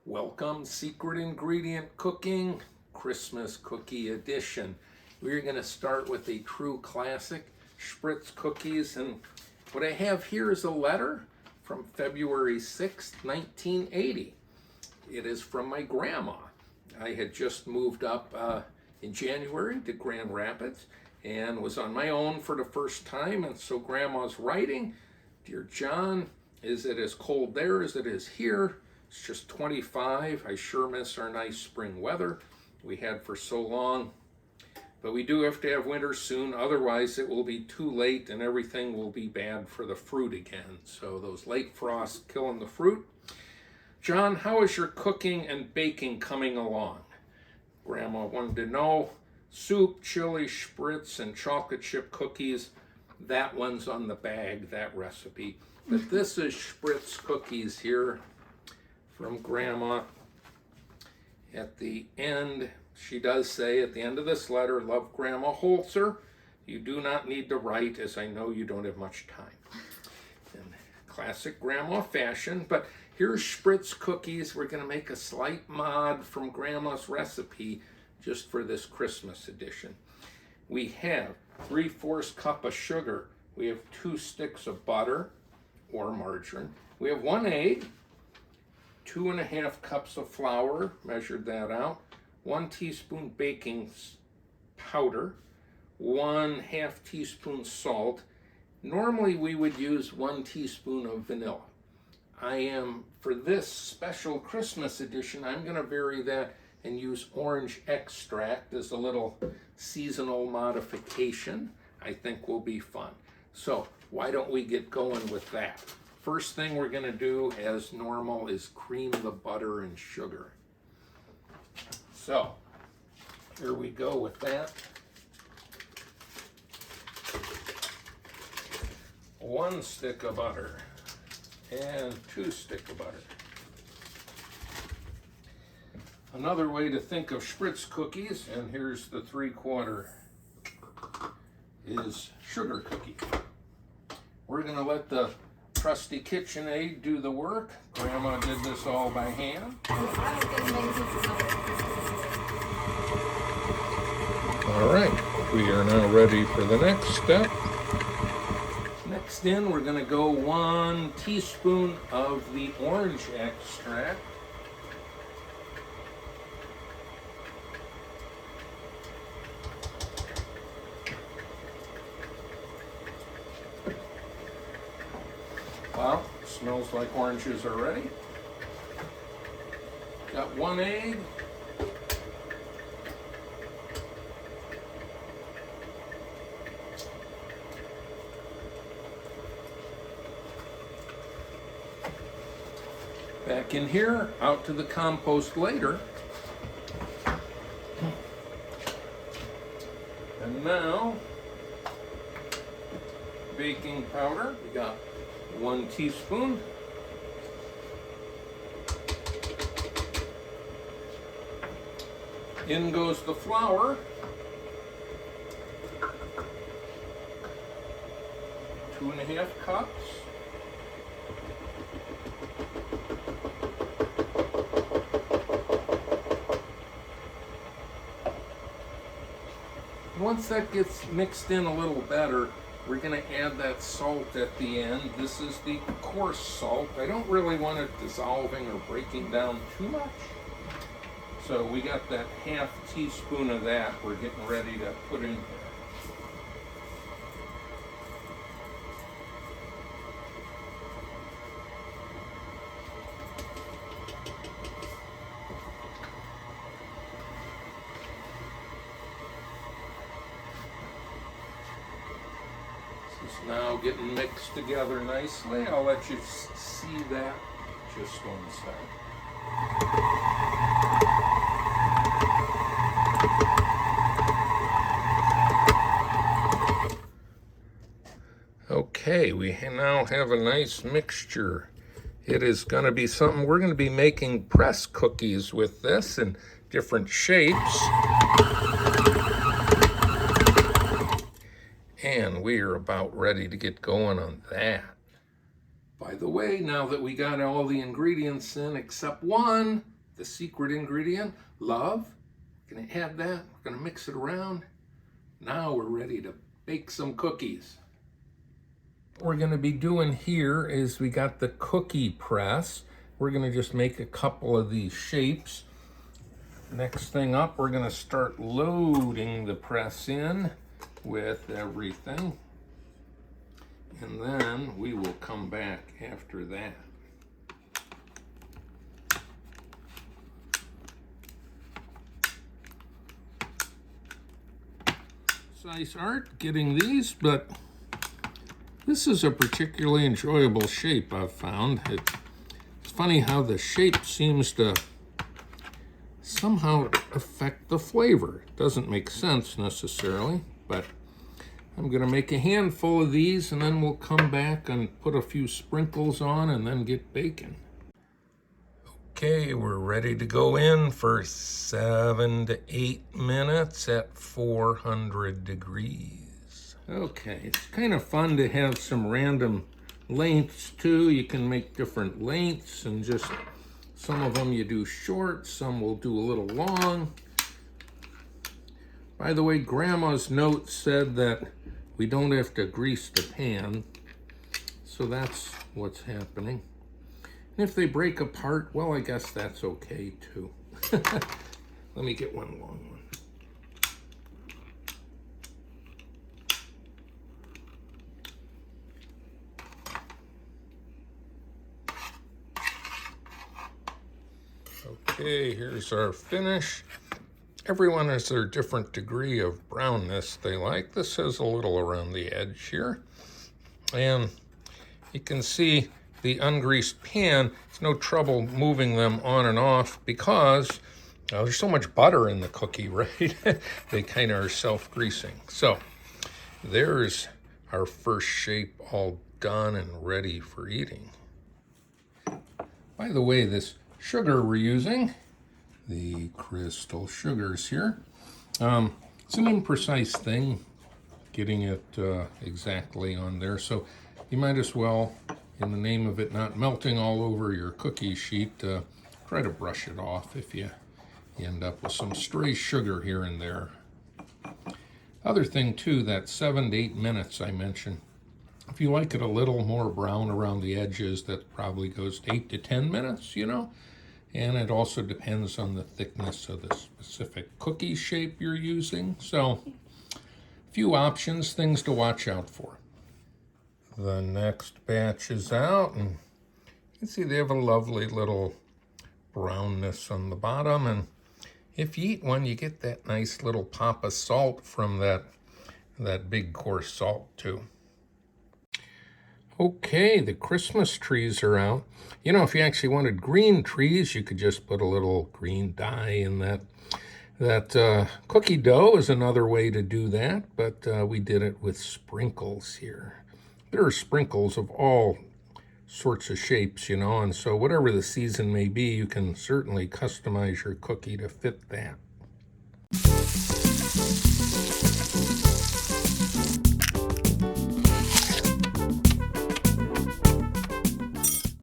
Welcome, Secret Ingredient Cooking, Christmas Cookie Edition. We're going to start with a true classic, Spritz cookies. And what I have here is a letter from February 6th, 1980. It is from my grandma. I had just moved up in January to Grand Rapids and was on my own for the first time. And so grandma's writing, "Dear John, is it as cold there as it is here? It's just 25. I sure miss our nice spring weather we had for so long. But we do have to have winter soon, otherwise it will be too late and everything will be bad for the fruit again. So those late frosts killing the fruit. John, how is your cooking and baking coming along?" Grandma wanted to know. Soup, chili, Spritz, and chocolate chip cookies. That one's on the bag, that recipe. But this is Spritz cookies here from Grandma. At the end, she does say at the end of this letter, "Love, Grandma Holzer. You do not need to write, as I know you don't have much time." In classic Grandma fashion, but here's Spritz cookies. We're going to make a slight mod from Grandma's recipe just for this Christmas edition. We have 3/4 cup of sugar. We have 2 sticks of butter or margarine. We have 1 egg, 2½ cups of flour, measured that out, 1 teaspoon baking powder, 1/2 teaspoon salt. Normally we would use 1 teaspoon of vanilla. For this special Christmas edition, I'm going to vary that and use orange extract as a little seasonal modification. I think will be fun. So why don't we get going with that? First thing we're going to do, as normal, is cream the butter and sugar. So here we go with that. 1 stick of butter and 2 sticks of butter. Another way to think of Spritz cookies, and here's the 3/4, is sugar cookie. We're going to let the trusty KitchenAid do the work. Grandma did this all by hand. All right, we are now ready for the next step. Next in, we're going to go 1 teaspoon of the orange extract. Wow, smells like oranges already. Got 1 egg. Back in here, out to the compost later. And now, baking powder. We got 1 teaspoon. In goes the flour. 2½ cups. Once that gets mixed in a little better, we're going to add that salt at the end. This is the coarse salt. I don't really want it dissolving or breaking down too much. So we got that 1/2 teaspoon of that we're getting ready to put in here. Now getting mixed together nicely. I'll let you see that just 1 second. Okay, we now have a nice mixture. It is going to be something, we're going to be making press cookies with this in different shapes. And we are about ready to get going on that. By the way, now that we got all the ingredients in except one, the secret ingredient, love. We're gonna add that, we're gonna mix it around. Now we're ready to bake some cookies. What we're gonna be doing here is we got the cookie press. We're gonna just make a couple of these shapes. Next thing up, we're gonna start loading the press in with everything. And then we will come back after that. Nice art getting these, but this is a particularly enjoyable shape I've found. It's funny how the shape seems to somehow affect the flavor. It doesn't make sense necessarily, but I'm gonna make a handful of these and then we'll come back and put a few sprinkles on and then get baking. Okay, we're ready to go in for 7 to 8 minutes at 400 degrees. Okay, it's kind of fun to have some random lengths too. You can make different lengths and just some of them you do short, some will do a little long. By the way, Grandma's note said that we don't have to grease the pan, so that's what's happening. If they break apart, well, I guess that's okay too. Let me get one long one. Okay, here's our finish. Everyone has their different degree of brownness they like. This has a little around the edge here. And you can see the ungreased pan, it's no trouble moving them on and off because there's so much butter in the cookie, right? They kind of are self-greasing. So there's our first shape all done and ready for eating. By the way, this sugar we're using, the crystal sugars here, it's an imprecise thing, getting it exactly on there. So you might as well, in the name of it not melting all over your cookie sheet, try to brush it off if you end up with some stray sugar here and there. Other thing too, that 7 to 8 minutes I mentioned, if you like it a little more brown around the edges, that probably goes to 8 to 10 minutes, you know, and it also depends on the thickness of the specific cookie shape you're using. So a few options, things to watch out for. The next batch is out, and you can see they have a lovely little brownness on the bottom, and if you eat one, you get that nice little pop of salt from that big coarse salt too. Okay, the Christmas trees are out. You know, if you actually wanted green trees, you could just put a little green dye in that. Cookie dough is another way to do that, but we did it with sprinkles here. There are sprinkles of all sorts of shapes, you know, and so whatever the season may be, you can certainly customize your cookie to fit that.